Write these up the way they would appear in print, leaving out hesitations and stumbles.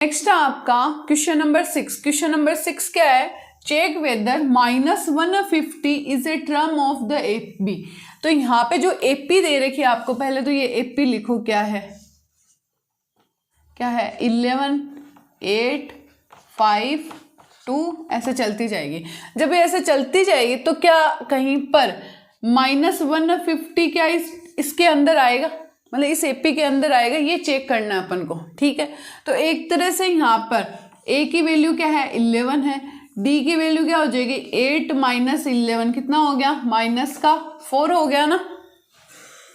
Next है आपका question number 6। Question number 6 क्या है, check whether -150 is a term of the AP. तो यहाँ पे जो एपी दे रखी है आपको, पहले तो ये एपी लिखो क्या है 11 8 5 2 ऐसे चलती जाएगी। जब ये ऐसे चलती जाएगी तो क्या कहीं पर -150 क्या इसके अंदर आएगा, मतलब इस एपी के अंदर आएगा, ये चेक करना है अपन को। ठीक है, तो एक तरह से यहाँ पर ए की वैल्यू क्या है 11 है, डी की वैल्यू क्या हो जाएगी 8 - 11 कितना हो गया -4 हो गया ना,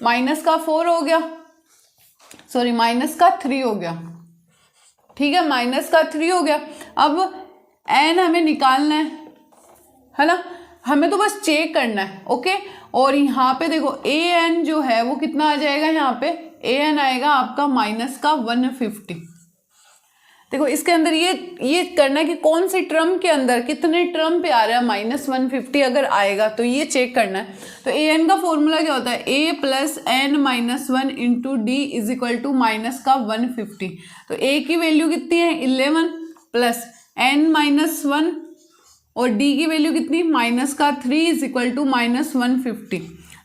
-4 हो गया, सॉरी -3 हो गया। ठीक है, -3 हो गया। अब एन हमें निकालना है ना, हमें तो बस चेक करना है। ओके, और यहाँ पे देखो ए एन जो है वो कितना आ जाएगा, यहाँ पे ए एन आएगा आपका -150। देखो इसके अंदर ये करना है कि कौन सी टर्म के अंदर कितने टर्म पे आ रहा है -150 अगर आएगा तो ये चेक करना है। तो ए एन का फॉर्मूला क्या होता है, a + n-1 into D is equal to -150। तो a की वैल्यू कितनी है 11 प्लस n-1 और d की वैल्यू कितनी -3 इज इक्वल टू -150।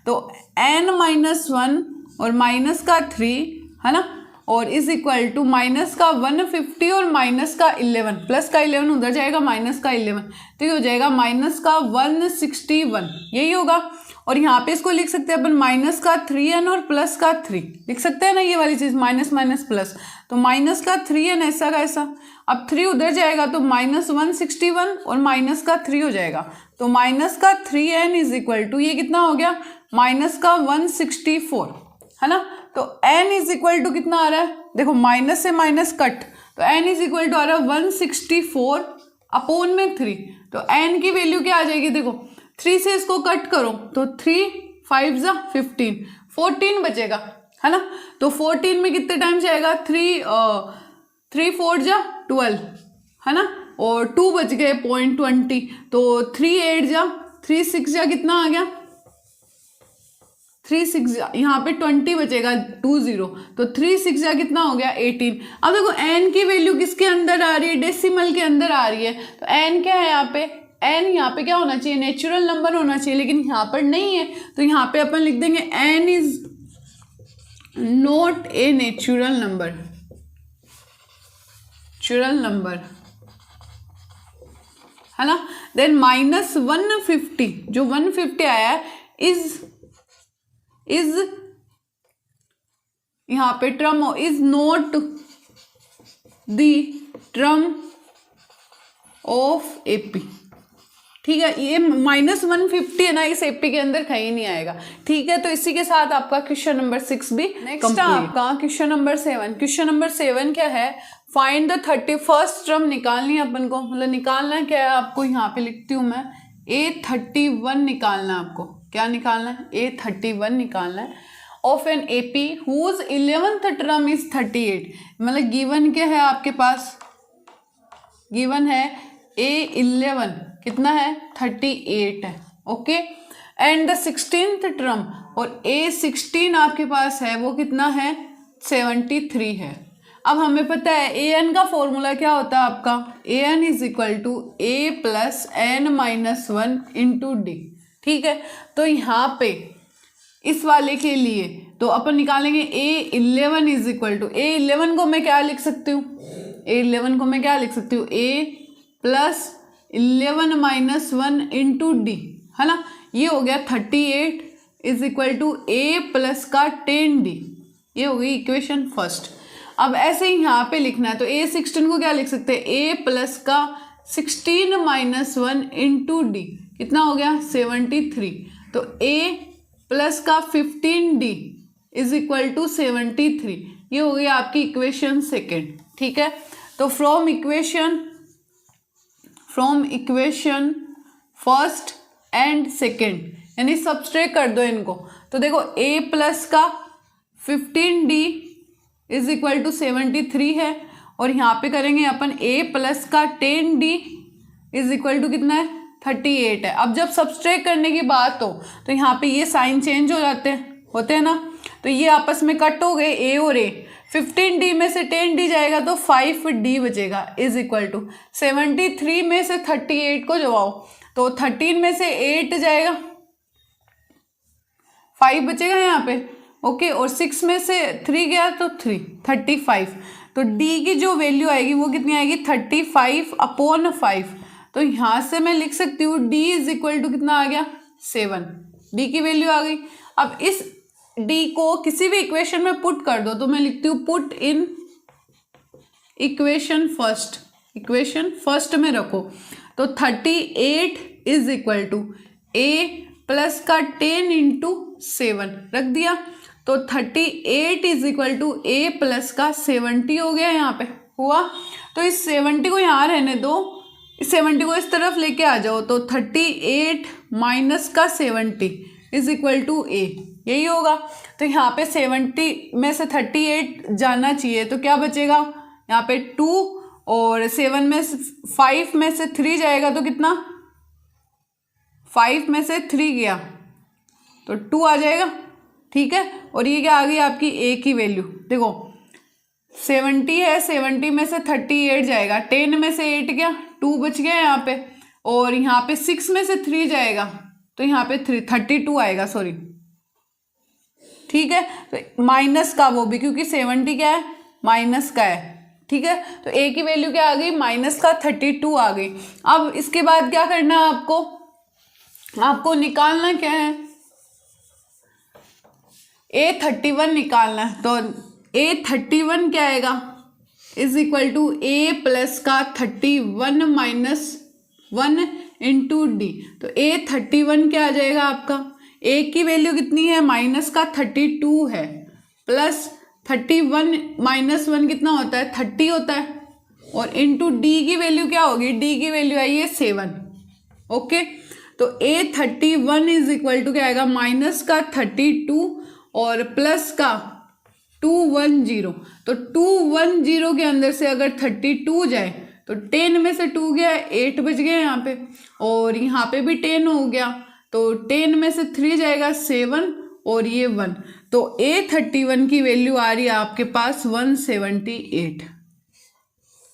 तो n-1 और -3 है ना, और इज इक्वल टू -150 और -11 प्लस का 11 उधर जाएगा -11, तो ये हो जाएगा -161, यही होगा। और यहाँ पे इसको लिख सकते हैं अपन -3n और +3 लिख सकते हैं ना, ये वाली चीज माइनस प्लस, तो -3n ऐसा का ऐसा, अब 3 उधर जाएगा तो -161 और -3 हो जाएगा, तो -3n इज इक्वल टू ये कितना हो गया -164 है ना। तो n इज इक्वल टू कितना आ रहा है, देखो माइनस से माइनस कट, तो n इज इक्वल टू आ रहा है 164 अपॉन में 3। तो n की वैल्यू क्या आ जाएगी, देखो 3 से इसको कट करो तो 3 5 = 15, 14 बचेगा है ना। तो 14 में कितने टाइम जाएगा 3 4 = 12 है ना, और 2 बच गए 0.20, तो 3 8 = 3 6 कितना आ गया 3 6 यहाँ पे 20 बचेगा 20, तो 3 6 कितना हो गया 18। अब देखो n की वैल्यू किसके अंदर आ रही है, डेसिमल के अंदर आ रही है। तो n क्या है यहाँ पे, n यहाँ पे क्या होना चाहिए नेचुरल नंबर होना चाहिए, लेकिन यहाँ पर नहीं है, तो यहाँ पे अपन लिख देंगे n is not a natural number, है ना। देन -150 जो 150 आया है इज यहाँ पे term is not the term of AP. ठीक है, ये -150 है ना, इस एपी के अंदर कहीं नहीं आएगा। ठीक है, तो इसी के साथ आपका क्वेश्चन नंबर 6 भी नेक्स्ट आपका क्वेश्चन नंबर 7। क्वेश्चन नंबर 7 क्या है, फाइंड द 31st टर्म निकालनी है अपन को, मतलब निकालना क्या है आपको, यहाँ पे लिखती हूँ मैं A31 निकालना है आपको। क्या निकालना है, A31 निकालना है of an AP whose 11th term is 38। मतलब गिवन क्या है आपके पास, गिवन है A11 कितना है 38 है। Okay, and the 16th term और A16 आपके पास है वो कितना है 73 है। अब हमें पता है an का फॉर्मूला क्या होता है आपका, an is equal to a + n-1 into d. ठीक है, तो यहाँ पे इस वाले के लिए तो अपन निकालेंगे A11 is equal to, A11 को मैं क्या लिख सकती हूँ, A11 को मैं क्या लिख सकती हूँ a + 11-1 इंटू डी, है ना। ये हो गया 38 is equal to a plus का 10d, ये हो गई इक्वेशन फर्स्ट। अब ऐसे ही यहाँ पे लिखना है, तो A16 को क्या लिख सकते हैं a प्लस का 16-1 इंटू डी, कितना हो गया 73। तो a प्लस का 15d इज इक्वल टू 73, ये हो गई आपकी इक्वेशन सेकेंड। ठीक है, तो from equation first and second यानी सबस्ट्रैक्ट कर दो इनको। तो देखो a प्लस का 15d इज इक्वल टू 73 है, और यहाँ पे करेंगे अपन a प्लस का 10d इज इक्वल टू कितना है 38 है। अब जब सबस्ट्रैक्ट करने की बात हो तो यहाँ पे ये साइन चेंज हो जाते हैं, होते हैं ना, तो ये आपस में कट हो गए a और a, 15D में से 10D जाएगा तो 5D बचेगा, इज इक्वल टू 73 में से 38 को जवाओ तो 13 में से 8 जाएगा, 5 बचेगा यहाँ पे, ओके, और 6 में से 3 गया तो 3, 35। तो D की जो वैल्यू आएगी वो कितनी आएगी, 35/5। तो यहाँ से मैं लिख सकती हूँ D इज इक्वल टू कितना आ गया, 7। D की वैल्यू आ गई। अब इस D को किसी भी इक्वेशन में पुट कर दो, तो मैं लिखती हूँ put in equation first, equation first में रखो। तो 38 is equal to A plus का 10 इंटू 7 रख दिया, तो 38 is equal to A plus का 70 हो गया, यहाँ पे हुआ। तो इस 70 को यहाँ रहने दो, इस 70 को इस तरफ लेके आ जाओ, तो 38 माइनस का 70 इज इक्वल टू A, यही होगा। तो यहाँ पे 70 में से 38 जाना चाहिए, तो क्या बचेगा यहाँ पे 2, और 7 में से 5 में से 3 जाएगा तो कितना, 5 में से 3 गया तो 2 आ जाएगा, ठीक है। और ये क्या आ गई आपकी A की वैल्यू, देखो 70 है, 70 में से 38 जाएगा, 10 में से 8 गया, 2 बच गया यहाँ पे, और यहाँ पे 6 में से 3 जाएगा तो यहाँ पे 32 आएगा, सॉरी, ठीक है। तो माइनस का वो भी, क्योंकि 70 क्या है, माइनस का है, ठीक है। तो A की वैल्यू क्या आ गई, माइनस का 32 आ गई। अब इसके बाद क्या करना है आपको, आपको निकालना क्या है, A31 निकालना है। तो A31 क्या आएगा, is equal to A plus का 31 माइनस 1 इंटू D। तो A31 क्या आ जाएगा आपका, A की वैल्यू कितनी है, माइनस का 32 है, प्लस 31 माइनस 1 कितना होता है, 30 होता है, और इंटू D की वैल्यू क्या होगी, D की वैल्यू आई है 7, ओके। तो A31 इज इक्वल टू क्या आएगा, माइनस का 32 और प्लस का 210। तो 210 के अंदर से अगर 32 जाए तो 10 में से 2 गया, 8 बच गया यहाँ पे, और यहाँ पे भी 10 हो गया, तो 10 में से 3 जाएगा 7 और ये 1। तो A31 की वैल्यू आ रही है आपके पास 178,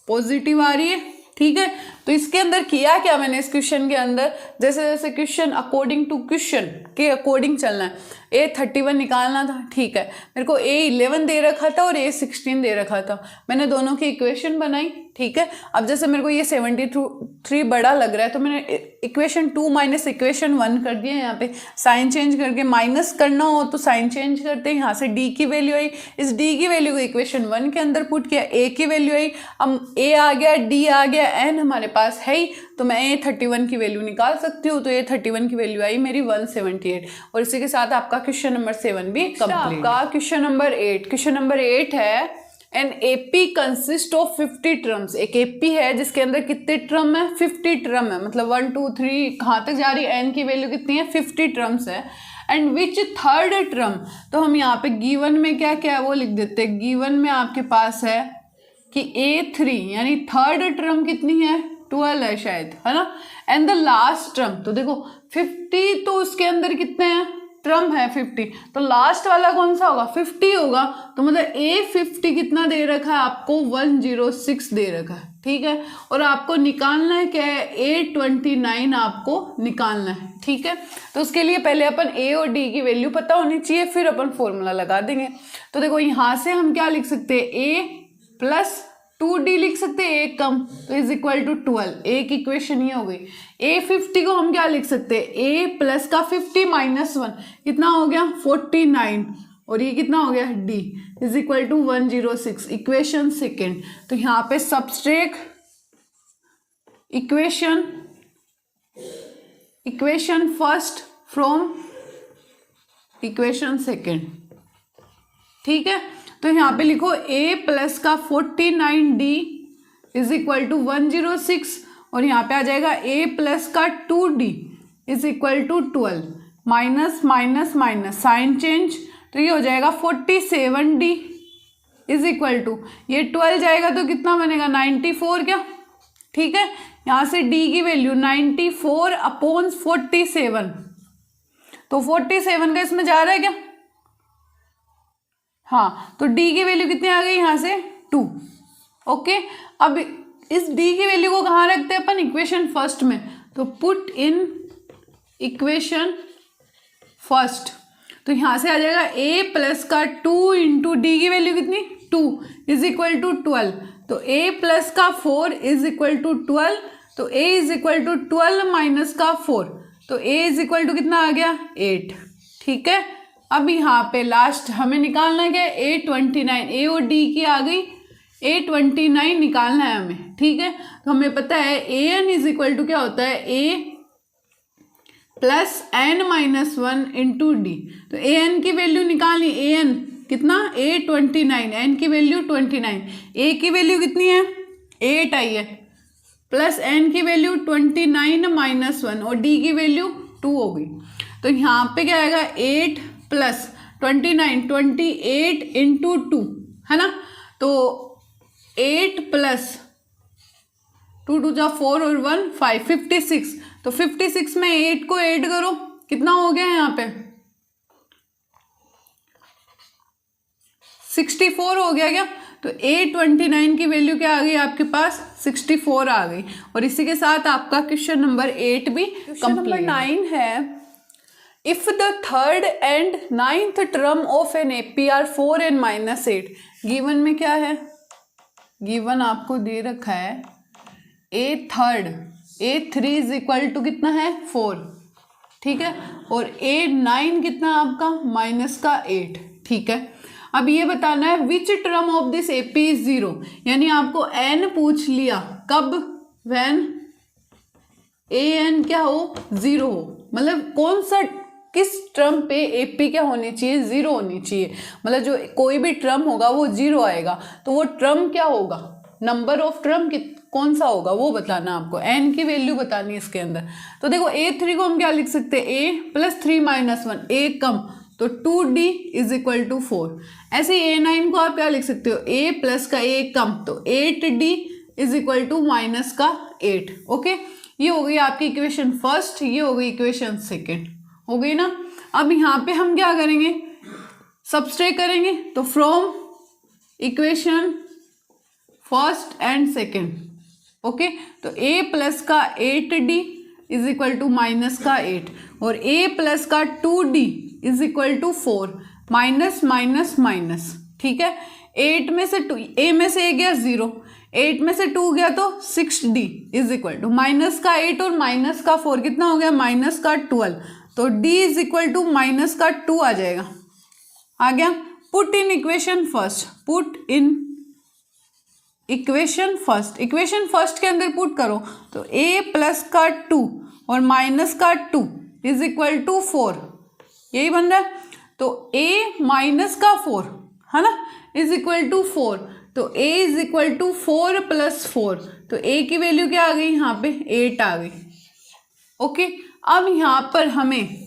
पॉजिटिव आ रही है, ठीक है। तो इसके अंदर किया क्या मैंने इस क्वेश्चन के अंदर, जैसे जैसे क्वेश्चन अकॉर्डिंग टू क्वेश्चन के अकॉर्डिंग चलना है। A31 निकालना था, ठीक है, मेरे को A11 दे रखा था और A16 दे रखा था, मैंने दोनों की इक्वेशन बनाई, ठीक है। अब जैसे मेरे को ये 73 बड़ा लग रहा है, तो मैंने इक्वेशन 2 माइनस इक्वेशन 1 कर दिया, यहाँ पे साइन चेंज करके, माइनस करना हो तो साइन चेंज करते हैं, यहाँ से D की वैल्यू आई, इस D की वैल्यू को इक्वेशन 1 के अंदर पुट किया, A की वैल्यू आई, अब A आ गया, D आ गया, N हमारे पास है ही, तो मैं A31 की वैल्यू निकाल सकती हूँ। तो A31 की वैल्यू आई मेरी 178, और इसी के साथ आपका क्वेश्चन नंबर 7 भी कंप्लीट। आपका क्वेश्चन नंबर 8, क्वेश्चन नंबर 8 है an AP consist of 50 terms. एक AP है जिसके अंदर कितने टर्म है, 50 टर्म है, मतलब 1 2 3 कहाँ तक जा रही है, N की वैल्यू कितनी है, 50 टर्म्स है। एंड विच थर्ड टर्म, तो हम यहाँ पे गिवन में क्या क्या है वो लिख देते हैं। गिवन में आपके पास है कि A3 यानी थर्ड टर्म कितनी है, 12 है शायद, है ना। एंड द लास्ट टर्म, तो देखो 50 तो उसके अंदर कितने हैं, टर्म है 50, तो लास्ट वाला कौन सा होगा, 50 होगा। तो मतलब A50 कितना दे रखा है आपको, 106 दे रखा है, ठीक है। और आपको निकालना है क्या है, A29 आपको निकालना है, ठीक है। तो उसके लिए पहले अपन A और D की वैल्यू पता होनी चाहिए, फिर अपन फॉर्मूला लगा देंगे। तो देखो यहाँ से हम क्या लिख सकते हैं, A प्लस 2D लिख सकते हैं, एक कम, तो इज इक्वल टू 12, एक इक्वेशन ये हो गई। A50 को हम क्या लिख सकते हैं, A प्लस का 50 माइनस 1 कितना हो गया, 49, और ये कितना हो गया, D is equal to 106, equation second. तो यहाँ पे subtract equation first from equation second, ठीक है। तो यहाँ पे लिखो A प्लस का 49D इज इक्वल टू 106, और यहाँ पे आ जाएगा A प्लस का 2D is equal to 12, minus minus minus sign change, तो ये हो जाएगा 47D इज इक्वल टू, ये 12 जाएगा तो कितना बनेगा, 94 क्या, ठीक है। यहाँ से D की वैल्यू 94/47, तो 47 का इसमें जा रहा है क्या, हाँ, तो डी की वैल्यू कितनी आ गई यहाँ से 2। ओके, अब इस डी की वैल्यू को कहाँ रखते हैं अपन, इक्वेशन फर्स्ट में। तो पुट इन इक्वेशन फर्स्ट, तो यहाँ से आ जाएगा a प्लस का 2 इंटू डी की वैल्यू कितनी 2 इज इक्वल टू 12। तो a प्लस का 4 इज इक्वल टू 12। तो a is equal to 12 minus का 4, तो a इज इक्वल टू कितना आ गया 8। ठीक है, अब यहाँ पे लास्ट हमें निकालना क्या है, a29, a और d की आ गई, a29 निकालना है हमें। ठीक है, तो हमें पता है an इज इक्वल टू क्या होता है, a plus n minus 1 into D. तो ए एन की वैल्यू निकाली, ए एन कितना a29, n की वैल्यू 29, a की वैल्यू कितनी है 8 आई है, प्लस n की वैल्यू 29 माइनस 1 और d की वैल्यू 2 हो गई। तो यहाँ पे क्या आएगा 8 प्लस 29, 28 इंटू 2 है ना। तो 8 प्लस 2 2 जा 4 और 1 5, 56। तो 56 में 8 को ऐड करो, कितना हो गया यहाँ पे 64 हो गया क्या। तो a29 की वैल्यू क्या आ गई आपके पास 64 आ गई। और इसी के साथ आपका क्वेश्चन नंबर 8 भी क्वेश्चन नंबर 9 है, if the third and ninth term of an AP are 4n minus 8। Given में क्या है, गिवन आपको दे रखा है a3 इज इक्वल टू कितना है 4। ठीक है, और a9 कितना आपका माइनस का 8। ठीक है, अब ये बताना है which term of this AP is 0, यानी आपको n पूछ लिया कब, व्हेन an क्या हो 0 हो, मतलब कौन सा किस टर्म पे एपी क्या होनी चाहिए 0 होनी चाहिए, मतलब जो कोई भी टर्म होगा वो 0 आएगा। तो वो टर्म क्या होगा, नंबर ऑफ टर्म कौन सा होगा वो बताना आपको, n की वैल्यू बतानी है इसके अंदर। तो देखो a3 को हम क्या लिख सकते हैं, a प्लस 3 माइनस 1, a कम तो 2d इज इक्वल टू 4। ऐसे a9 को आप क्या लिख सकते हो, a प्लस का a कम तो 8d is equal to minus का 8। ओके, ये हो गई आपकी इक्वेशन फर्स्ट, ये हो गई इक्वेशन सेकेंड, हो गई ना। अब यहाँ पे हम क्या करेंगे, सबस्ट्रैक्ट करेंगे। तो from equation first and second, okay, तो a प्लस का 8d is equal to minus का 8 और a प्लस का 2d is equal to 4, minus minus minus. ठीक है, 8 में से 2, a में से a गया 0, 8 में से 2 गया तो 6d is equal to minus का 8 और माइनस का 4 कितना हो गया माइनस का 12। तो d is equal to minus का 2 आ जाएगा, आ गया। Put in equation first, put in equation first, equation first के अंदर पुट करो तो a प्लस का 2 और माइनस का 2 इज इक्वल टू 4, यही बन रहा है। तो a माइनस का 4 है ना इज इक्वल टू 4, तो a is equal to 4 plus 4, तो a की वैल्यू क्या आ गई यहाँ पे 8 आ गई। ओके, अब यहाँ पर हमें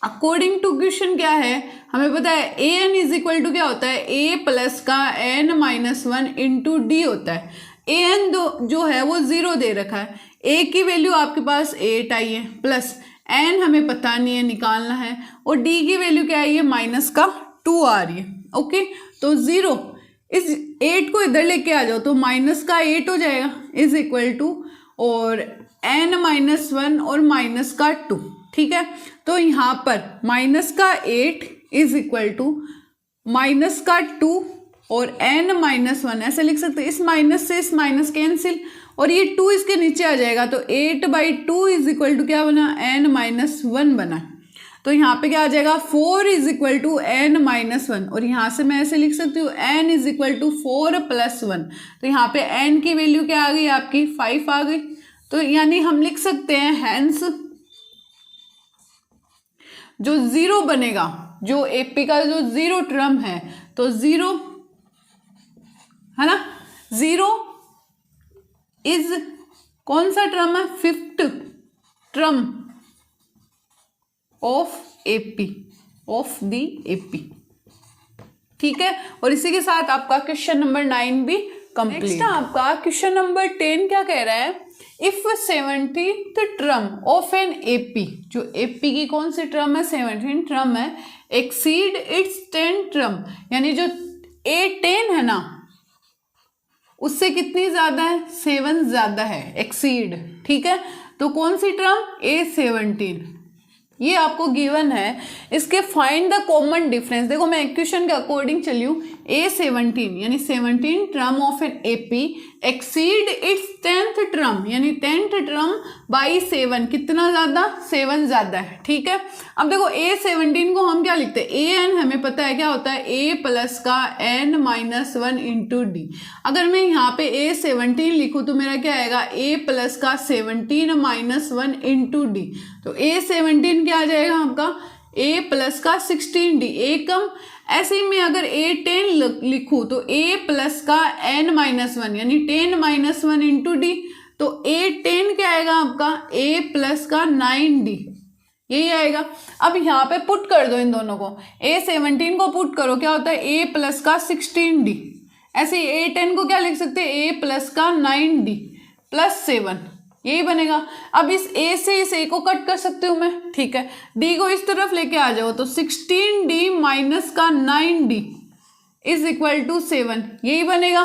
अकॉर्डिंग टू क्वेश्चन क्या है, हमें पता है A N is equal to क्या होता है, a प्लस का n माइनस 1 इंटू डी होता है। ए एन जो है वो 0 दे रखा है, a की वैल्यू आपके पास 8 आई है, प्लस n हमें पता नहीं है निकालना है, और d की वैल्यू क्या आई है माइनस का 2 आ रही है। ओके, तो 0 इस 8 को इधर लेके आ जाओ तो माइनस का 8 हो जाएगा इज इक्वल टू और n माइनस 1 और माइनस का 2। ठीक है, तो यहाँ पर माइनस का 8 इज इक्वल टू माइनस का 2 और n माइनस 1 ऐसे लिख सकते हैं, इस माइनस से इस माइनस कैंसिल और ये 2 इसके नीचे आ जाएगा, तो 8/2 इज इक्वल टू क्या बना n माइनस 1 बना। तो यहाँ पे क्या आ जाएगा 4 is equal to n minus 1, और यहाँ से मैं ऐसे लिख सकती हूँ n is equal to 4 plus 1। तो यहाँ पे n की वैल्यू क्या आ गई आपकी 5 आ गई। तो यानी हम लिख सकते हैं हैंस जो 0 बनेगा, जो एपी का जो 0 टर्म है, तो 0 है ना, 0 इज कौन सा टर्म है, 5th term of AP, of the AP. ठीक है, और इसी के साथ आपका क्वेश्चन नंबर 9 भी कंप्लीट। नेक्स्ट आपका क्वेश्चन नंबर 10 क्या कह रहा है, if 17th term of an AP, जो एपी की कौन सी टर्म है, 17 टर्म है, एक्सीड इट्स 10 टर्म, यानी जो A10 है ना उससे कितनी ज्यादा है, 7 ज्यादा है, एक्सीड, ठीक है। तो कौन सी टर्म, A17, ये आपको गिवन है। इसके फाइंड द कॉमन डिफरेंस, देखो मैं इक्वेशन के अकॉर्डिंग चली हूँ, A17 यानी 17 term of an AP exceed it's 10th term, यानी 10th टर्म बाई 7, कितना ज्यादा, 7 ज्यादा है, ठीक है। अब देखो A17 को हम क्या लिखते हैं, AN हमें पता है क्या होता है, A प्लस का N-1 इंटू डी। अगर मैं यहाँ पे A17 लिखूँ तो मेरा क्या आएगा, A प्लस का 17-1 इंटू डी। तो A17 क्या आ जाएगा आपका, A प्लस का 16D, A कम। ऐसे ही मैं अगर A10 लिखूँ तो A प्लस का N-1 यानी 10-1 इंटू डी। तो A10 क्या आएगा आपका, A प्लस का 9D, यही आएगा। अब यहाँ पे पुट कर दो इन दोनों को, A17 को पुट करो, क्या होता है, A प्लस का 16D। ऐसे ही A10 को क्या लिख सकते हैं, A प्लस का 9D प्लस 7, यही बनेगा। अब इस A से इस A को कट कर सकती हूँ मैं, ठीक है। D को इस तरफ लेके आ जाओ तो 16D माइनस का 9D इज इक्वल टू 7, यही बनेगा,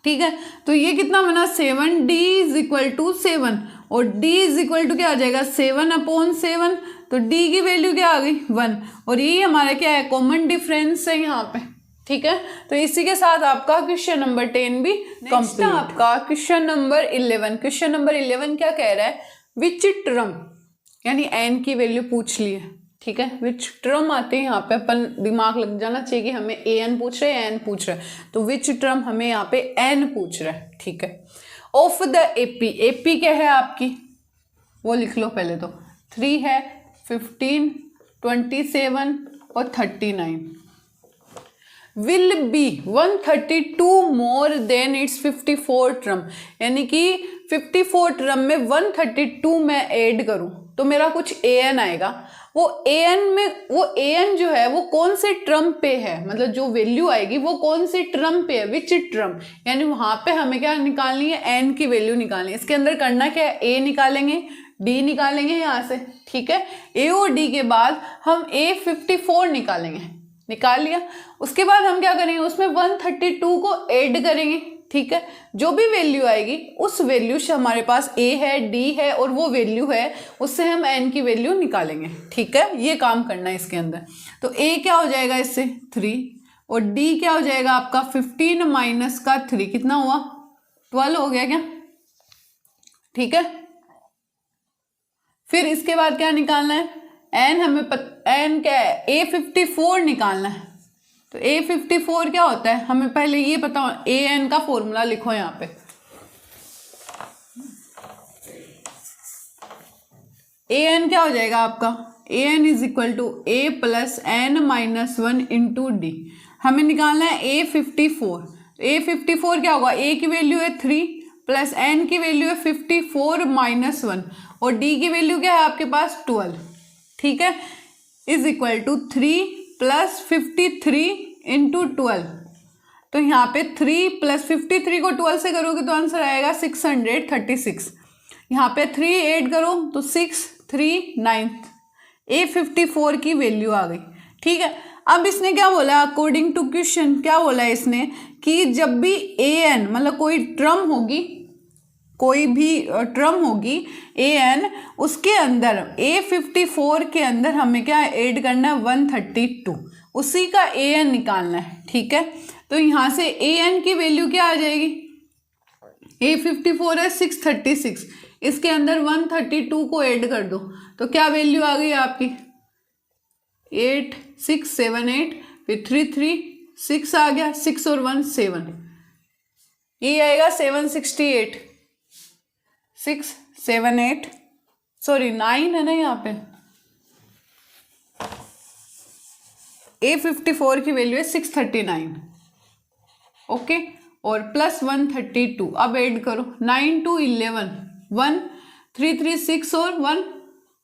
ठीक है। तो ये कितना बना, 7D इज इक्वल टू 7, और D इज इक्वल टू क्या आ जाएगा, 7/7। तो D की वैल्यू क्या आ गई, 1, और ये हमारा क्या है, कॉमन डिफरेंस है यहाँ पे, ठीक है। तो इसी के साथ आपका क्वेश्चन नंबर 10 भी कंप्लीट। आपका क्वेश्चन नंबर 11, क्वेश्चन नंबर 11 क्या कह रहा है, विच टर्म, यानी n की वैल्यू पूछ ली है, ठीक है। विच टर्म आते हैं यहाँ पे, अपन दिमाग लग जाना चाहिए कि हमें an पूछ रहे हैं, n पूछ रहा है, तो विच टर्म हमें यहाँ पे n पूछ रहा है, ठीक है। ऑफ द एपी, एपी क्या है आपकी, वो लिख लो पहले तो, 3 है, 15, 27 और 39, will be 132 more than it's 54 term, यानी कि 54 टर्म में 132 मैं ऐड करूं तो मेरा कुछ an आएगा। वो an में, वो an जो है वो कौन से टर्म पे है, मतलब जो वैल्यू आएगी वो कौन से टर्म पे है, विच टर्म, यानी वहां पे हमें क्या निकालनी है, n की वैल्यू निकालनी है। इसके अंदर करना क्या है, a निकालेंगे, d निकालेंगे यहाँ से, ठीक है। a और d के बाद हम A54 निकालेंगे, निकाल लिया। उसके बाद हम क्या करेंगे, उसमें 132 को ऐड करेंगे, ठीक है। जो भी वैल्यू आएगी उस वैल्यू से, हमारे पास a है, d है और वो वैल्यू है, उससे हम n की वैल्यू निकालेंगे, ठीक है। ये काम करना है इसके अंदर। तो a क्या हो जाएगा इससे, 3, और d क्या हो जाएगा आपका, 15 माइनस का 3, कितना हुआ, 12 हो गया क्या, ठीक है। फिर इसके बाद क्या निकालना है, n हमें n क्या है, A54 निकालना है। तो A54 क्या होता है, हमें पहले ये पता हो, an का फॉर्मूला लिखो यहाँ पे, an क्या हो जाएगा आपका, an is equal to A plus N-1 into D. हमें निकालना है A54, A54 क्या होगा, A की वैल्यू है 3 प्लस n की वैल्यू है 54 माइनस 1, और d की वैल्यू क्या है आपके पास, 12, ठीक है, is equal to 3 plus 53 into 12। तो यहाँ पे 3 प्लस 53 को 12 से करोगे तो आंसर आएगा 636। यहाँ पे 3 ऐड करो तो 6, 3, 9, A54 की वैल्यू आ गई, ठीक है। अब इसने क्या बोला, अकॉर्डिंग टू क्वेश्चन क्या बोला इसने, कि जब भी an मतलब कोई टर्म होगी, कोई भी टर्म होगी an, उसके अंदर A54 के अंदर हमें क्या ऐड करना है, 132, उसी का an निकालना है, ठीक है। तो यहाँ से an की वैल्यू क्या आ जाएगी, A54 है 636, इसके अंदर 132 को ऐड कर दो तो क्या वैल्यू आ गई आपकी, 8678, फिर 336 आ गया, 6 और 1 7, ये आएगा 768, 678, सॉरी 9 है ना यहाँ पे, A54 की वैल्यू है 639, ओके, और प्लस 132, अब ऐड करो, 9 2 11, 1 3 3 6 और 1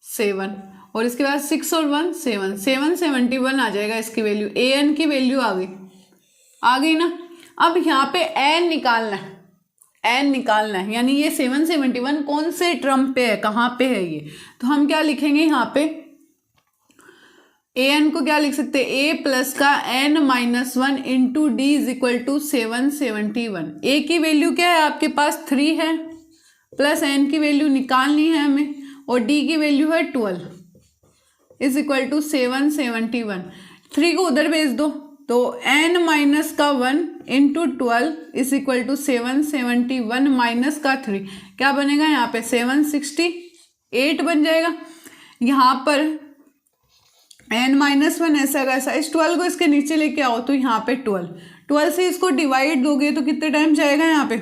7, और इसके बाद 6 और 1 7, 771 आ जाएगा इसकी वैल्यू, an की वैल्यू आ गई ना। अब यहाँ पे n निकालना है, एन निकालना है, यानी ये 771 कौन से टर्म पे है, कहाँ पे है ये, तो हम क्या लिखेंगे यहाँ पे ए एन को क्या लिख सकते हैं, ए प्लस का N minus one into D is equal to 771। ए की वैल्यू क्या है आपके पास 3 है, प्लस एन की वैल्यू निकालनी है हमें, और डी की वैल्यू है 12 इज इक्वल टू 771। 3 को उधर भेज दो, तो n माइनस का 1 into 12 is equal to 771 minus का 3 क्या बनेगा यहाँ पे 768 बन जाएगा। यहाँ पर n माइनस 1 ऐसा कैसा, इस 12 को इसके नीचे लेके आओ तो यहाँ पे 12 से इसको डिवाइड दोगे तो कितने टाइम जाएगा यहाँ पे,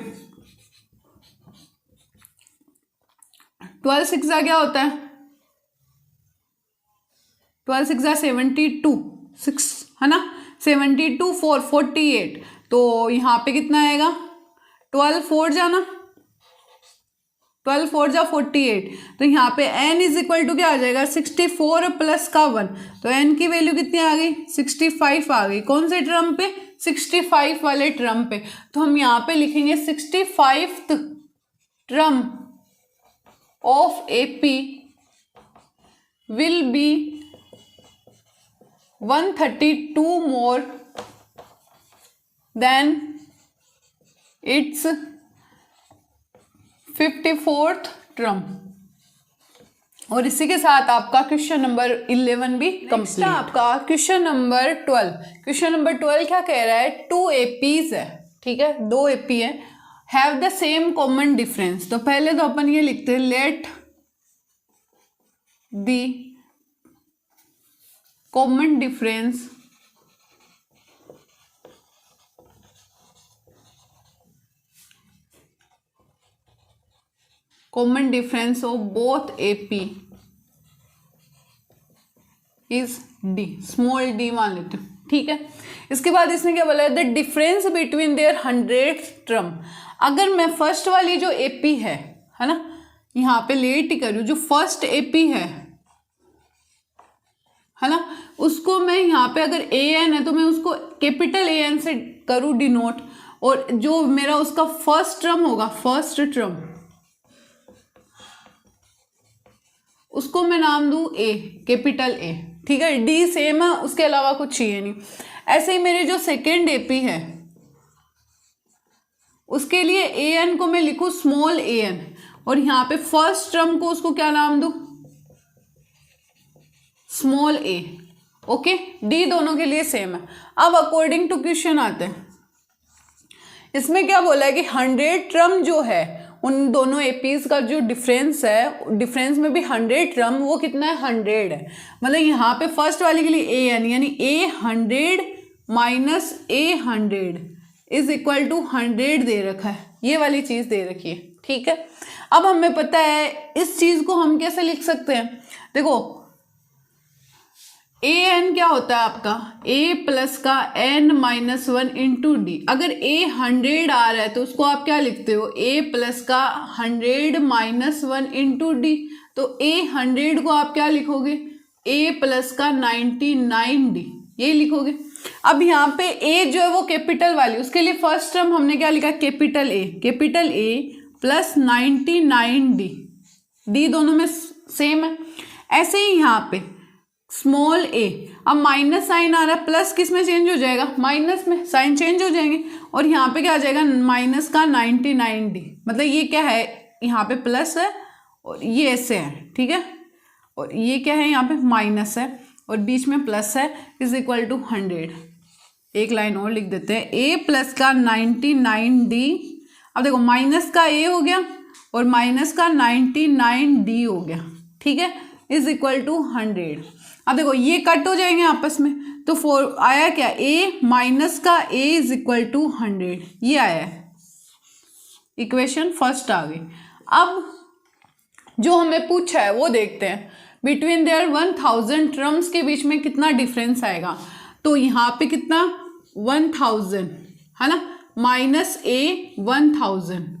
12 सिक्सा क्या होता है, 12 सिक्सा 72, 6 है ना, 72 4 48, तो यहाँ पे कितना आएगा 12 4 जाना, 12 4 जा 48, तो यहाँ पे n इज इक्वल टू क्या आ जाएगा 64 प्लस का 1, तो n की वैल्यू कितनी आ गई 65 आ गई, कौन से टर्म पे 65 वाले टर्म पे, तो हम यहाँ पे लिखेंगे 65th term of AP will be 132 more than its 54th term. और इसी के साथ आपका क्वेश्चन नंबर 11 भी कंप्लीट। आपका क्वेश्चन नंबर 12, क्वेश्चन नंबर 12 क्या कह रहा है, 2 APs है, ठीक है, 2 AP है, have the same common difference. तो पहले तो अपन ये लिखते हैं let the common difference of both AP is D, small d मान लेते हैं, ठीक है। इसके बाद इसने क्या बोला है, the difference between their 100th term. अगर मैं फर्स्ट वाली जो AP है ना, यहाँ पे लेट ही करूँ, जो फर्स्ट AP है ना, उसको मैं यहाँ पे अगर AN है तो मैं उसको कैपिटल AN से करूँ डिनोट, और जो मेरा उसका फर्स्ट टर्म होगा, फर्स्ट टर्म, उसको मैं नाम दूँ A, कैपिटल A, ठीक है, D सेम है, उसके अलावा कुछ चाहिए नहीं। ऐसे ही मेरे जो सेकेंड AP है उसके लिए AN को मैं लिखूँ स्मॉल AN, और यहाँ पे फर्स्ट टर्म को उसको क्या नाम दूँ, स्मॉल a, ओके। D दोनों के लिए सेम है। अब अकॉर्डिंग टू क्वेश्चन आते हैं, इसमें क्या बोला है कि 100 टर्म जो है उन दोनों APs का जो डिफरेंस है, डिफरेंस में भी 100 टर्म, वो कितना है 100 है। मतलब यहाँ पे फर्स्ट वाले के लिए AN यानी A100 माइनस A100 इज इक्वल टू 100 दे रखा है, ये वाली चीज़ दे रखी है, ठीक है। अब हमें पता है इस चीज़ को हम कैसे लिख सकते हैं, देखो AN क्या होता है आपका A प्लस का N माइनस 1 इंटू डी। अगर A 100 आ रहा है तो उसको आप क्या लिखते हो, A प्लस का 100 माइनस 1 इंटू डी, तो A 100 को आप क्या लिखोगे, A प्लस का 99D, ये लिखोगे। अब यहाँ पे A जो है वो कैपिटल वाली, उसके लिए फर्स्ट टर्म हमने क्या लिखा, capital A plus 99D, D दोनों में सेम है। ऐसे ही यहाँ पे स्मॉल a, अब माइनस साइन आ रहा है, प्लस किस में चेंज हो जाएगा, माइनस में, साइन चेंज हो जाएंगे, और यहाँ पे क्या आ जाएगा माइनस का 99D, मतलब ये क्या है, यहाँ पे प्लस है और ये ऐसे है, ठीक है, और ये क्या है यहाँ पे माइनस है और बीच में प्लस है, इज इक्वल टू 100। एक लाइन और लिख देते हैं, a प्लस का 99D, अब देखो माइनस का a हो गया और माइनस का 99D हो गया, ठीक है, इज इक्वल टू 100। अब देखो ये कट हो जाएंगे आपस में, तो 4 आया क्या, a माइनस का a इज इक्वल टू 100, ये आया है, इक्वेशन फर्स्ट आ गई। अब जो हमें पूछा है वो देखते हैं, बिटवीन देयर 1000 टर्म्स के बीच में कितना डिफरेंस आएगा, तो यहाँ पे कितना 1000 है ना, माइनस a 1000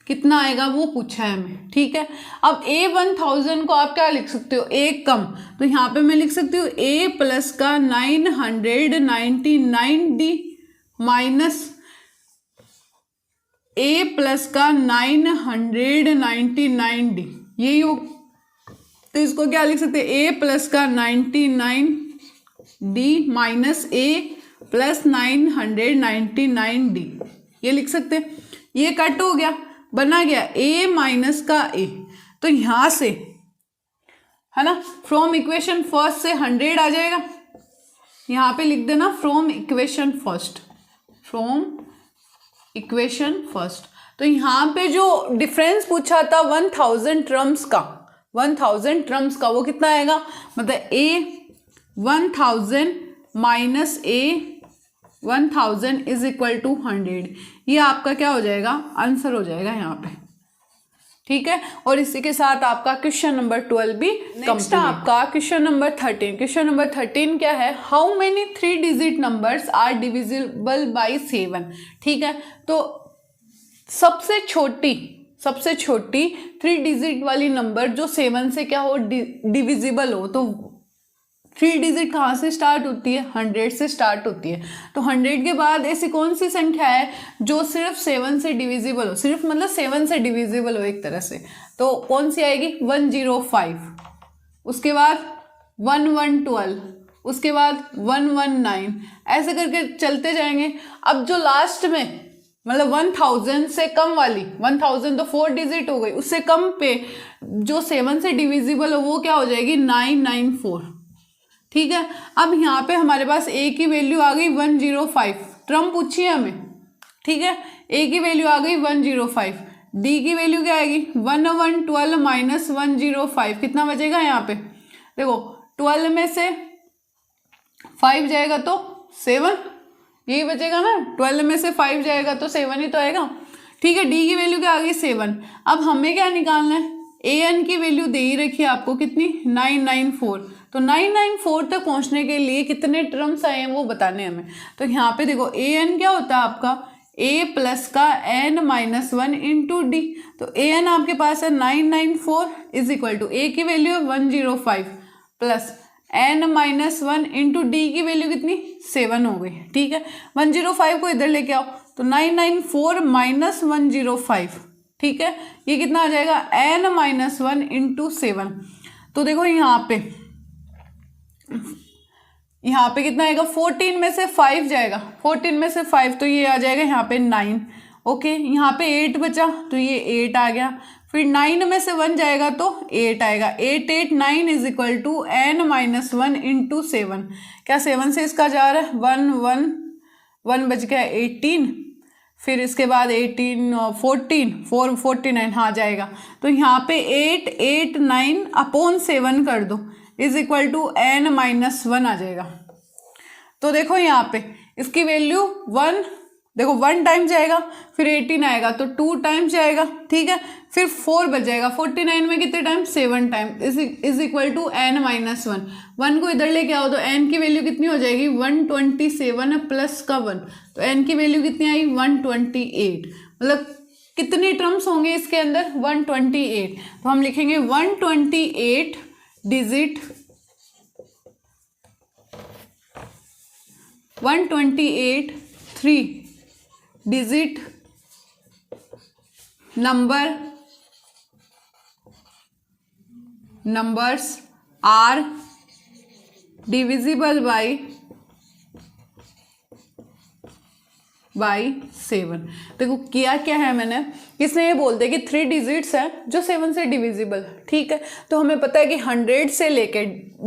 कितना आएगा वो पूछा है हमें, ठीक है। अब a 1000 को आप क्या लिख सकते हो, एक कम, तो यहाँ पे मैं लिख सकती हूँ a प्लस का 999D माइनस a प्लस का 999d, यही हो। तो इसको क्या लिख सकते हैं, a प्लस का 99d minus a plus 999d, ये लिख सकते हैं। ये कट हो गया, बना गया a माइनस का a। तो यहां से है ना, फ्रॉम इक्वेशन फर्स्ट से 100 आ जाएगा। यहाँ पे लिख देना from equation first, from equation first. तो यहाँ पे जो डिफरेंस पूछा था 1000 टर्म्स का, 1000 टर्म्स का, वो कितना आएगा, मतलब a 1000 minus a 1000 is equal to 100। ये आपका क्या हो जाएगा, आंसर हो जाएगा यहाँ पे, ठीक है। और इसी के साथ आपका क्वेश्चन नंबर 12 भी नेक्स्ट आपका क्वेश्चन नंबर 13। क्वेश्चन नंबर 13 क्या है, how many 3 digit numbers are divisible by 7। ठीक है, तो सबसे छोटी 3 डिजिट वाली नंबर जो 7 से क्या हो, डिविजिबल हो। तो 3 डिजिट कहाँ से स्टार्ट होती है, 100 से स्टार्ट होती है। तो 100 के बाद ऐसी कौन सी संख्या है जो सिर्फ 7 से डिविजिबल हो, सिर्फ मतलब 7 से डिविजिबल हो एक तरह से, तो कौन सी आएगी, 105, उसके बाद 1112, उसके बाद 119, ऐसे करके चलते जाएंगे। अब जो लास्ट में मतलब 1000 से कम वाली, 1000 तो 4 डिजिट हो गई, उससे कम पे जो 7 से डिविजिबल हो वो क्या हो जाएगी, 994। ठीक है, अब यहाँ पे हमारे पास a की वैल्यू आ गई 105, टर्म पूछी है हमें। ठीक है, a की वैल्यू आ गई 105, d की वैल्यू क्या आएगी, 1112 माइनस 105, कितना बचेगा यहाँ पे, देखो 12 में से 5 जाएगा तो 7, यही बचेगा ना, 12 में से 5 जाएगा तो 7 ही तो आएगा। ठीक है, d की वैल्यू क्या आ गई 7। अब हमें क्या निकालना है, an की वैल्यू दे ही रखी है आपको, कितनी, 994। तो 994 तक पहुंचने के लिए कितने टर्म्स आए हैं वो बताने हमें। तो यहाँ पे देखो an क्या होता है आपका, a प्लस का n माइनस 1 इंटू डी। तो an आपके पास है 994 इज इक्वल टू a की वैल्यू है 105 plus n minus 1 into D की वैल्यू कितनी, 7 हो गई। ठीक है, 105 को इधर लेके आओ, तो 994 माइनस 105, ठीक है, ये कितना आ जाएगा, n माइनस 1 इंटू 7। तो देखो यहाँ पे कितना आएगा, 14 में से 5 जाएगा, 14 में से 5 तो ये आ जाएगा यहाँ पे 9। ओके, यहाँ पे 8 बचा तो ये 8 आ गया, फिर 9 में से 1 जाएगा तो 8 आएगा, 8 8 9 is equal to n minus 1 into 7। क्या 7 से इसका जा रहा है, 1 बच गया 18, फिर इसके बाद 18 14 4 49, हाँ जाएगा। तो यहाँ पे 8 8 9 अपॉन 7 कर दो is equal to n minus 1 आ जाएगा। तो देखो यहाँ पे इसकी वैल्यू 1, देखो 1 टाइम जाएगा, फिर 18 आएगा तो 2 टाइम जाएगा। ठीक है, फिर 4 बच जाएगा, 49 में कितने time, 7 time is equal to n minus 1। 1 को इधर लेके आओ तो n की वैल्यू कितनी हो जाएगी, 127 प्लस का 1, तो n की वैल्यू कितनी आई, 128। मतलब कितने टर्म्स होंगे इसके अंदर, 128। तो हम लिखेंगे 128 digit 128 3 digit numbers are divisible by 7। देखो किया क्या है मैंने, इसने ये बोल दिया कि 3 डिजिट्स है जो 7 से डिविजिबल। ठीक है, तो हमें पता है कि 100 से लेके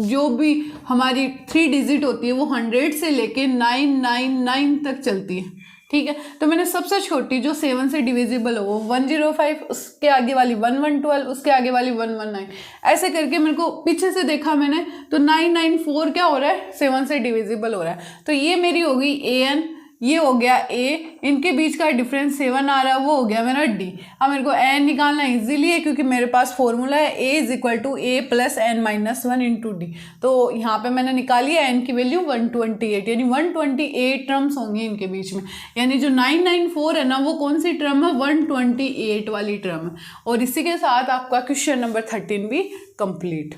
जो भी हमारी 3 डिजिट होती है वो 100 से लेके 999 तक चलती है। ठीक है, तो मैंने सबसे छोटी जो 7 से डिविजिबल हो वो 105, उसके आगे वाली 1112, उसके आगे वाली 119, ऐसे करके मेरे को पीछे से देखा मैंने तो 994 क्या हो रहा है, 7 से डिविजिबल हो रहा है। तो ये मेरी हो गई an, ये हो गया a, इनके बीच का डिफरेंस 7 आ रहा है, वो हो गया मेरा d। अब मेरे को n निकालना इजीली है क्योंकि मेरे पास फॉर्मूला है a is equal to a plus n minus 1 into D. तो यहाँ पे मैंने निकाली है n की वैल्यू 128, यानी 128 टर्म्स होंगे इनके बीच में। यानी जो 994 है ना वो कौन सी टर्म है, 128 वाली टर्म है। और इसी के साथ आपका क्वेश्चन नंबर 13 भी कंप्लीट।